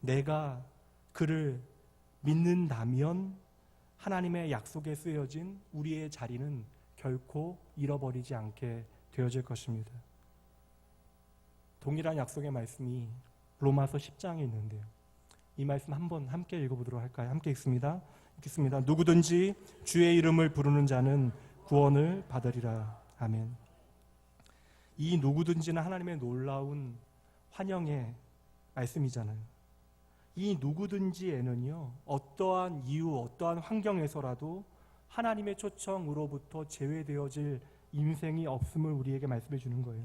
내가 그를 믿는다면 하나님의 약속에 쓰여진 우리의 자리는 결코 잃어버리지 않게 되어질 것입니다. 동일한 약속의 말씀이 로마서 10장에 있는데요. 이 말씀 한번 함께 읽어보도록 할까요? 함께 읽습니다. 누구든지 주의 이름을 부르는 자는 구원을 받으리라. 아멘. 이 누구든지는 하나님의 놀라운 환영의 말씀이잖아요. 이 누구든지에는요, 어떠한 이유, 어떠한 환경에서라도 하나님의 초청으로부터 제외되어질 인생이 없음을 우리에게 말씀해 주는 거예요.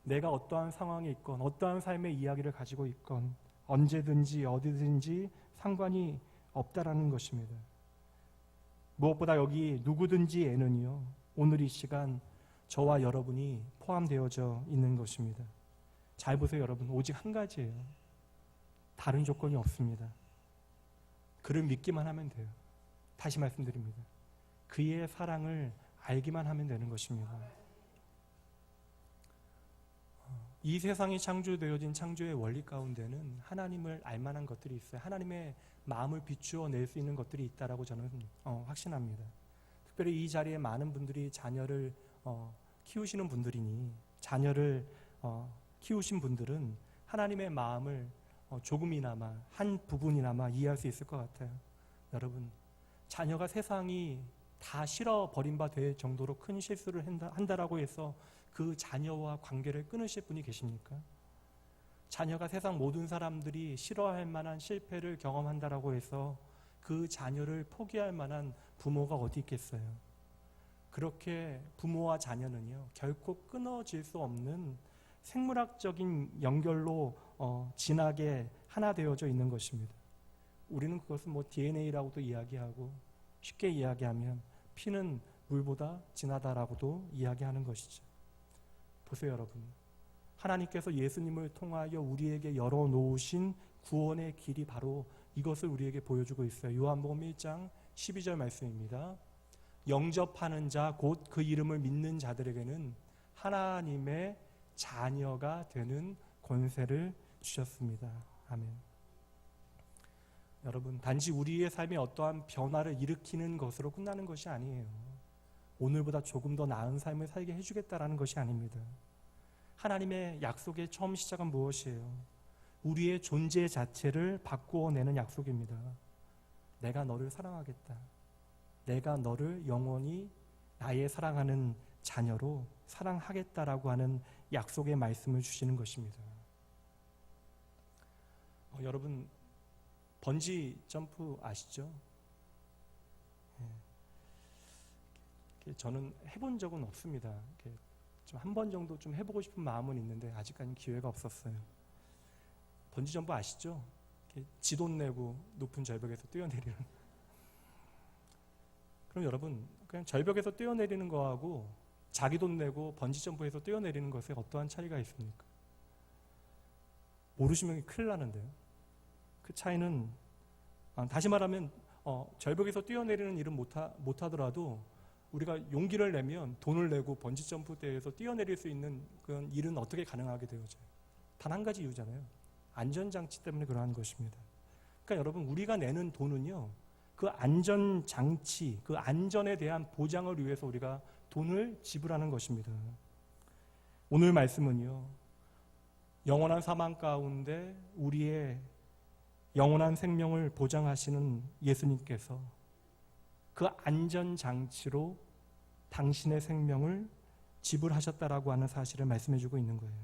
내가 어떠한 상황에 있건, 어떠한 삶의 이야기를 가지고 있건, 언제든지 어디든지 상관이 없다라는 것입니다. 무엇보다 여기 누구든지에는요, 오늘 이 시간 저와 여러분이 포함되어져 있는 것입니다. 잘 보세요, 여러분. 오직 한 가지예요. 다른 조건이 없습니다. 그를 믿기만 하면 돼요. 다시 말씀드립니다. 그의 사랑을 알기만 하면 되는 것입니다. 이 세상이 창조되어진 창조의 원리 가운데는 하나님을 알만한 것들이 있어요. 하나님의 마음을 비추어 낼 수 있는 것들이 있다라고 저는 확신합니다. 특별히 이 자리에 많은 분들이 자녀를 키우시는 분들이니, 자녀를 키우신 분들은 하나님의 마음을 조금이나마, 한 부분이나마 이해할 수 있을 것 같아요. 여러분, 자녀가 세상이 다 싫어 버린 바 될 정도로 큰 실수를 한다라고 해서 그 자녀와 관계를 끊으실 분이 계십니까? 자녀가 세상 모든 사람들이 싫어할 만한 실패를 경험한다라고 해서 그 자녀를 포기할 만한 부모가 어디 있겠어요? 그렇게 부모와 자녀는요, 결코 끊어질 수 없는 생물학적인 연결로 진하게 하나 되어져 있는 것입니다. 우리는 그것을 DNA라고도 이야기하고, 쉽게 이야기하면 피는 물보다 진하다라고도 이야기하는 것이죠. 보세요, 여러분. 하나님께서 예수님을 통하여 우리에게 열어놓으신 구원의 길이 바로 이것을 우리에게 보여주고 있어요. 요한복음 1장 12절 말씀입니다. 영접하는 자, 곧 그 이름을 믿는 자들에게는 하나님의 자녀가 되는 권세를 주셨습니다. 아멘. 여러분, 단지 우리의 삶에 어떠한 변화를 일으키는 것으로 끝나는 것이 아니에요. 오늘보다 조금 더 나은 삶을 살게 해주겠다라는 것이 아닙니다. 하나님의 약속의 처음 시작은 무엇이에요? 우리의 존재 자체를 바꾸어내는 약속입니다. 내가 너를 사랑하겠다. 내가 너를 영원히 나의 사랑하는 자녀로 사랑하겠다라고 하는 약속의 말씀을 주시는 것입니다. 여러분 번지 점프 아시죠? 저는 해본 적은 없습니다. 좀 한 번 정도 좀 해보고 싶은 마음은 있는데 아직까지 기회가 없었어요. 번지 점프 아시죠? 지 돈 내고 높은 절벽에서 뛰어내리는. 그럼 여러분 그냥 절벽에서 뛰어내리는 거하고 자기 돈 내고 번지 점프에서 뛰어내리는 것에 어떠한 차이가 있습니까? 모르시면 큰일 나는데요. 그 차이는 다시 말하면 절벽에서 뛰어내리는 일은 못하더라도 우리가 용기를 내면 돈을 내고 번지 점프대에서 뛰어내릴 수 있는 그런 일은 어떻게 가능하게 되어져요? 단 한 가지 이유잖아요. 안전장치 때문에 그러한 것입니다. 그러니까 여러분 우리가 내는 돈은요, 그 안전장치, 그 안전에 대한 보장을 위해서 우리가 돈을 지불하는 것입니다. 오늘 말씀은요, 영원한 사망 가운데 우리의 영원한 생명을 보장하시는 예수님께서 그 안전장치로 당신의 생명을 지불하셨다라고 하는 사실을 말씀해주고 있는 거예요.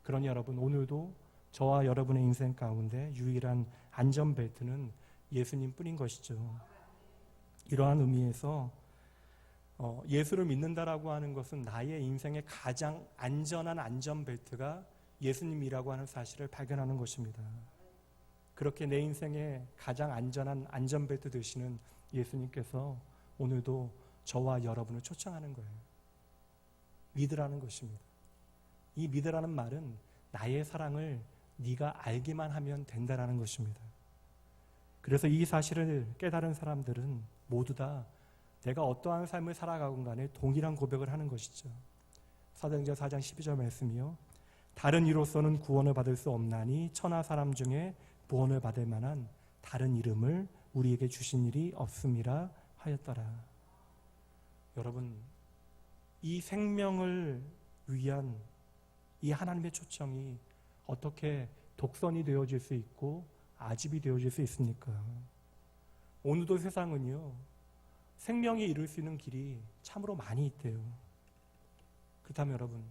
그러니 여러분 오늘도 저와 여러분의 인생 가운데 유일한 안전벨트는 예수님 뿐인 것이죠. 이러한 의미에서 예수를 믿는다라고 하는 것은 나의 인생의 가장 안전한 안전벨트가 예수님이라고 하는 사실을 발견하는 것입니다. 그렇게 내 인생의 가장 안전한 안전벨트 되시는 예수님께서 오늘도 저와 여러분을 초청하는 거예요. 믿으라는 것입니다. 이 믿으라는 말은 나의 사랑을 네가 알기만 하면 된다라는 것입니다. 그래서 이 사실을 깨달은 사람들은 모두 다 내가 어떠한 삶을 살아가건 간에 동일한 고백을 하는 것이죠. 사도행전 4장 12절 말씀이요, 다른 이로서는 구원을 받을 수 없나니 천하 사람 중에 구원을 받을 만한 다른 이름을 우리에게 주신 일이 없음이라 하였더라. 여러분, 이 생명을 위한 이 하나님의 초청이 어떻게 독선이 되어질 수 있고 아집이 되어질 수 있습니까? 오늘도 세상은요, 생명이 이룰 수 있는 길이 참으로 많이 있대요. 그렇다면 여러분,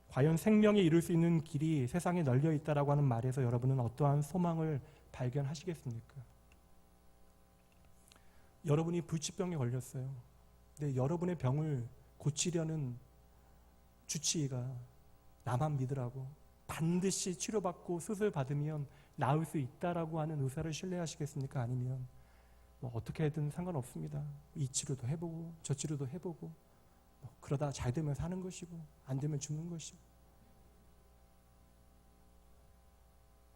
과연 생명이 이룰 수 있는 길이 세상에 널려 있다라고 하는 말에서 여러분은 어떠한 소망을 발견하시겠습니까? 여러분이 불치병에 걸렸어요. 근데 여러분의 병을 고치려는 주치의가 나만 믿으라고 반드시 치료받고 수술 받으면 나을 수 있다라고 하는 의사를 신뢰하시겠습니까? 아니면 어떻게든 상관없습니다. 이 치료도 해보고 저 치료도 해보고 그러다 잘 되면 사는 것이고 안 되면 죽는 것이고.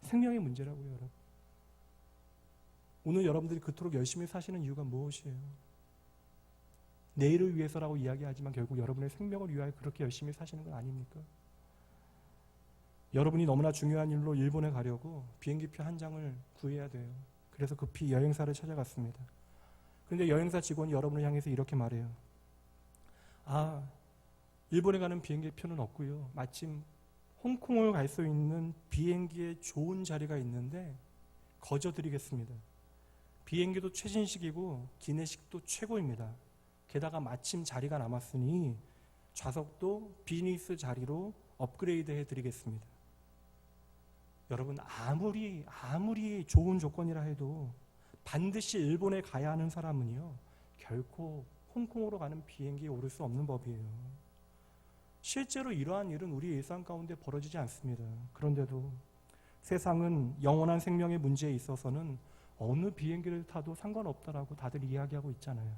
생명의 문제라고요, 여러분. 오늘 여러분들이 그토록 열심히 사시는 이유가 무엇이에요? 내일을 위해서라고 이야기하지만 결국 여러분의 생명을 위하여 그렇게 열심히 사시는 건 아닙니까? 여러분이 너무나 중요한 일로 일본에 가려고 비행기표 한 장을 구해야 돼요. 그래서 급히 여행사를 찾아갔습니다. 그런데 여행사 직원이 여러분을 향해서 이렇게 말해요. 일본에 가는 비행기표는 없고요. 마침 홍콩을 갈 수 있는 비행기에 좋은 자리가 있는데 거저 드리겠습니다. 비행기도 최신식이고 기내식도 최고입니다. 게다가 마침 자리가 남았으니 좌석도 비즈니스 자리로 업그레이드 해드리겠습니다. 여러분, 아무리 좋은 조건이라 해도 반드시 일본에 가야 하는 사람은요, 결코 홍콩으로 가는 비행기에 오를 수 없는 법이에요. 실제로 이러한 일은 우리 일상 가운데 벌어지지 않습니다. 그런데도 세상은 영원한 생명의 문제에 있어서는 어느 비행기를 타도 상관없다라고 다들 이야기하고 있잖아요.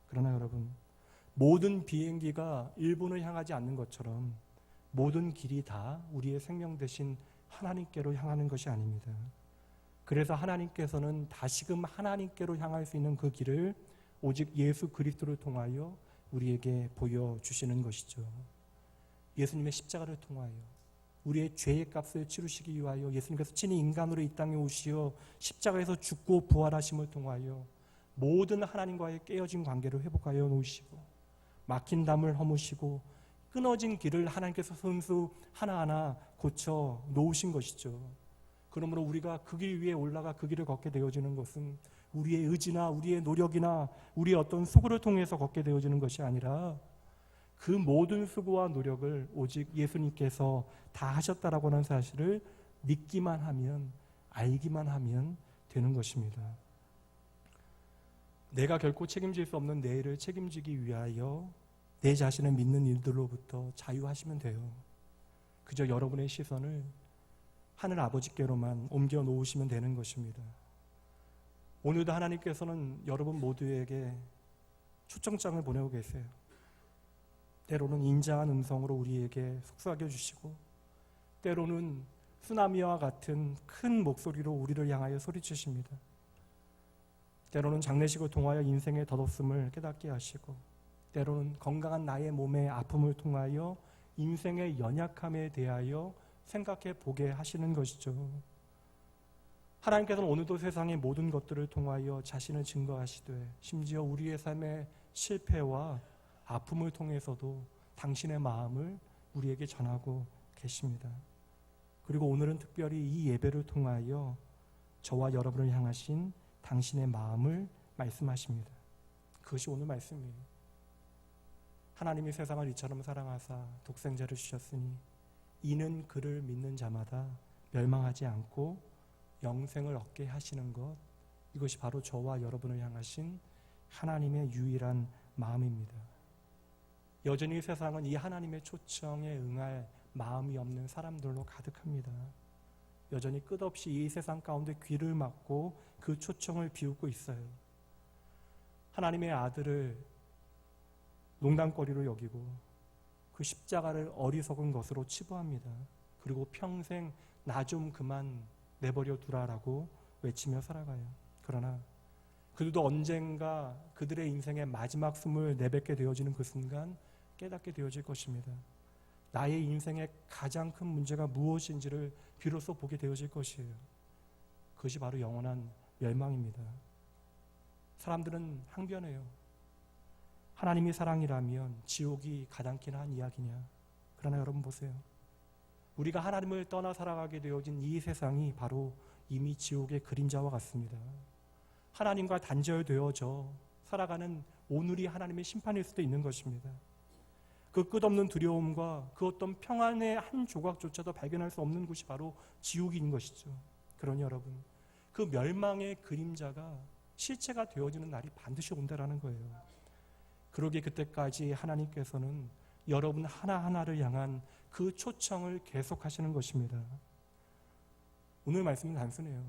그러나 여러분, 모든 비행기가 일본을 향하지 않는 것처럼 모든 길이 다 우리의 생명 대신 하나님께로 향하는 것이 아닙니다. 그래서 하나님께서는 다시금 하나님께로 향할 수 있는 그 길을 오직 예수 그리스도를 통하여 우리에게 보여주시는 것이죠. 예수님의 십자가를 통하여 우리의 죄의 값을 치르시기 위하여 예수님께서 친히 인간으로 이 땅에 오시어 십자가에서 죽고 부활하심을 통하여 모든 하나님과의 깨어진 관계를 회복하여 놓으시고 막힌 담을 허무시고 끊어진 길을 하나님께서 손수 하나하나 고쳐 놓으신 것이죠. 그러므로 우리가 그 길 위에 올라가 그 길을 걷게 되어지는 것은 우리의 의지나 우리의 노력이나 우리의 어떤 수고를 통해서 걷게 되어지는 것이 아니라 그 모든 수고와 노력을 오직 예수님께서 다 하셨다라고 하는 사실을 믿기만 하면, 알기만 하면 되는 것입니다. 내가 결코 책임질 수 없는 내일을 책임지기 위하여 내 자신을 믿는 일들로부터 자유하시면 돼요. 그저 여러분의 시선을 하늘 아버지께로만 옮겨 놓으시면 되는 것입니다. 오늘도 하나님께서는 여러분 모두에게 초청장을 보내고 계세요. 때로는 인자한 음성으로 우리에게 속삭여 주시고, 때로는 쓰나미와 같은 큰 목소리로 우리를 향하여 소리치십니다. 때로는 장례식을 통하여 인생의 덧없음을 깨닫게 하시고, 때로는 건강한 나의 몸의 아픔을 통하여 인생의 연약함에 대하여 생각해 보게 하시는 것이죠. 하나님께서는 오늘도 세상의 모든 것들을 통하여 자신을 증거하시되, 심지어 우리의 삶의 실패와 아픔을 통해서도 당신의 마음을 우리에게 전하고 계십니다. 그리고 오늘은 특별히 이 예배를 통하여 저와 여러분을 향하신 당신의 마음을 말씀하십니다. 그것이 오늘 말씀이에요. 하나님이 세상을 이처럼 사랑하사 독생자를 주셨으니 이는 그를 믿는 자마다 멸망하지 않고 영생을 얻게 하시는 것, 이것이 바로 저와 여러분을 향하신 하나님의 유일한 마음입니다. 여전히 세상은 이 하나님의 초청에 응할 마음이 없는 사람들로 가득합니다. 여전히 끝없이 이 세상 가운데 귀를 막고 그 초청을 비웃고 있어요. 하나님의 아들을 농담거리로 여기고 그 십자가를 어리석은 것으로 치부합니다. 그리고 평생 나 좀 그만 내버려 두라라고 외치며 살아가요. 그러나 그들도 언젠가 그들의 인생의 마지막 숨을 내뱉게 되어지는 그 순간 깨닫게 되어질 것입니다. 나의 인생의 가장 큰 문제가 무엇인지를 비로소 보게 되어질 것이에요. 그것이 바로 영원한 멸망입니다. 사람들은 항변해요. 하나님이 사랑이라면 지옥이 가당키나 한 이야기냐. 그러나 여러분 보세요. 우리가 하나님을 떠나 살아가게 되어진 이 세상이 바로 이미 지옥의 그림자와 같습니다. 하나님과 단절되어져 살아가는 오늘이 하나님의 심판일 수도 있는 것입니다. 그 끝없는 두려움과 그 어떤 평안의 한 조각조차도 발견할 수 없는 곳이 바로 지옥인 것이죠. 그러니 여러분, 그 멸망의 그림자가 실체가 되어지는 날이 반드시 온다라는 거예요. 그러기에 그때까지 하나님께서는 여러분 하나하나를 향한 그 초청을 계속하시는 것입니다. 오늘 말씀은 단순해요.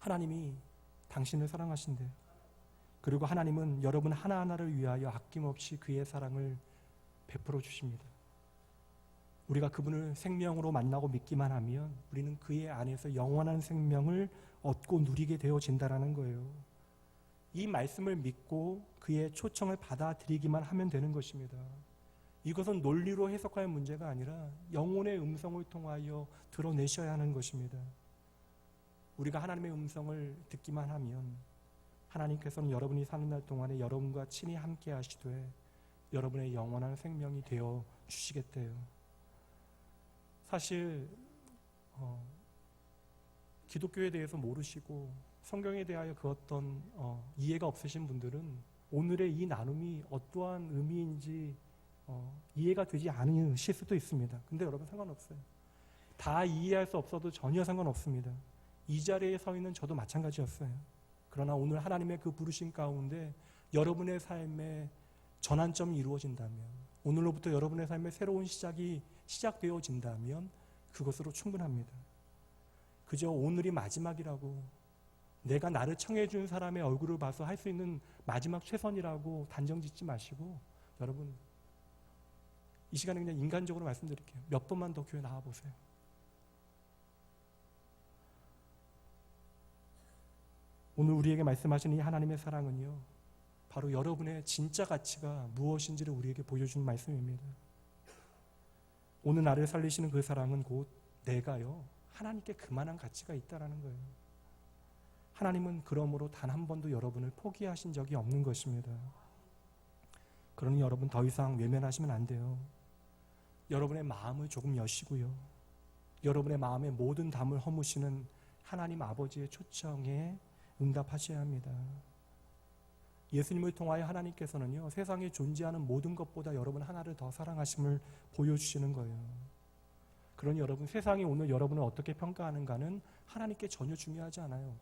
하나님이 당신을 사랑하신대요. 그리고 하나님은 여러분 하나하나를 위하여 아낌없이 그의 사랑을 베풀어 주십니다. 우리가 그분을 생명으로 만나고 믿기만 하면 우리는 그의 안에서 영원한 생명을 얻고 누리게 되어진다는 거예요. 이 말씀을 믿고 그의 초청을 받아들이기만 하면 되는 것입니다. 이것은 논리로 해석할 문제가 아니라 영혼의 음성을 통하여 드러내셔야 하는 것입니다. 우리가 하나님의 음성을 듣기만 하면 하나님께서는 여러분이 사는 날 동안에 여러분과 친히 함께 하시되 여러분의 영원한 생명이 되어 주시겠대요. 사실 기독교에 대해서 모르시고 성경에 대하여 그 어떤 이해가 없으신 분들은 오늘의 이 나눔이 어떠한 의미인지 이해가 되지 않으실 수도 있습니다. 근데 여러분 상관없어요. 다 이해할 수 없어도 전혀 상관없습니다. 이 자리에 서 있는 저도 마찬가지였어요. 그러나 오늘 하나님의 그 부르심 가운데 여러분의 삶에 전환점이 이루어진다면, 오늘로부터 여러분의 삶의 새로운 시작이 시작되어진다면 그것으로 충분합니다. 그저 오늘이 마지막이라고, 내가 나를 청해준 사람의 얼굴을 봐서 할 수 있는 마지막 최선이라고 단정 짓지 마시고, 여러분 이 시간에 그냥 인간적으로 말씀드릴게요. 몇 번만 더 교회 나와보세요. 오늘 우리에게 말씀하시는 이 하나님의 사랑은요, 바로 여러분의 진짜 가치가 무엇인지를 우리에게 보여주는 말씀입니다. 오늘 나를 살리시는 그 사랑은 곧 내가요, 하나님께 그만한 가치가 있다라는 거예요. 하나님은 그러므로 단 한 번도 여러분을 포기하신 적이 없는 것입니다. 그러니 여러분 더 이상 외면하시면 안 돼요. 여러분의 마음을 조금 여시고요, 여러분의 마음의 모든 담을 허무시는 하나님 아버지의 초청에 응답하셔야 합니다. 예수님을 통하여 하나님께서는요, 세상에 존재하는 모든 것보다 여러분 하나를 더 사랑하심을 보여주시는 거예요. 그러니 여러분, 세상이 오늘 여러분을 어떻게 평가하는가는 하나님께 전혀 중요하지 않아요.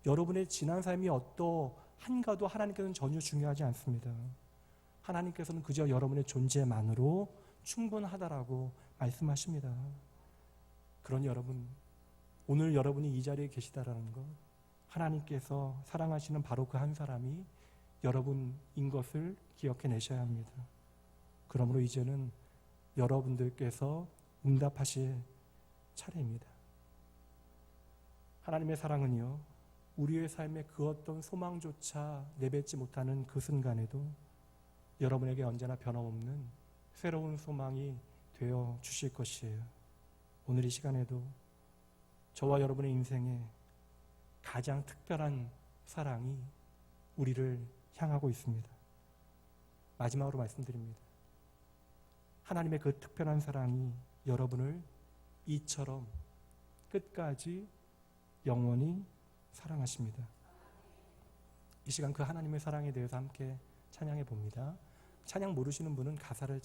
여러분의 지난 삶이 어떠한가도 하나님께서는 전혀 중요하지 않습니다. 하나님께서는 그저 여러분의 존재만으로 충분하다라고 말씀하십니다. 그러니 여러분, 오늘 여러분이 이 자리에 계시다라는 것, 하나님께서 사랑하시는 바로 그 한 사람이 여러분인 것을 기억해내셔야 합니다. 그러므로 이제는 여러분들께서 응답하실 차례입니다. 하나님의 사랑은요, 우리의 삶에 그 어떤 소망조차 내뱉지 못하는 그 순간에도 여러분에게 언제나 변함없는 새로운 소망이 되어 주실 것이에요. 오늘 이 시간에도 저와 여러분의 인생에 가장 특별한 사랑이 우리를 향하고 있습니다. 마지막으로 말씀드립니다. 하나님의 그 특별한 사랑이 여러분을 이처럼 끝까지 영원히 사랑하십니다. 이 시간 그 하나님의 사랑에 대해서 함께 찬양해 봅니다. 찬양 모르시는 분은 가사를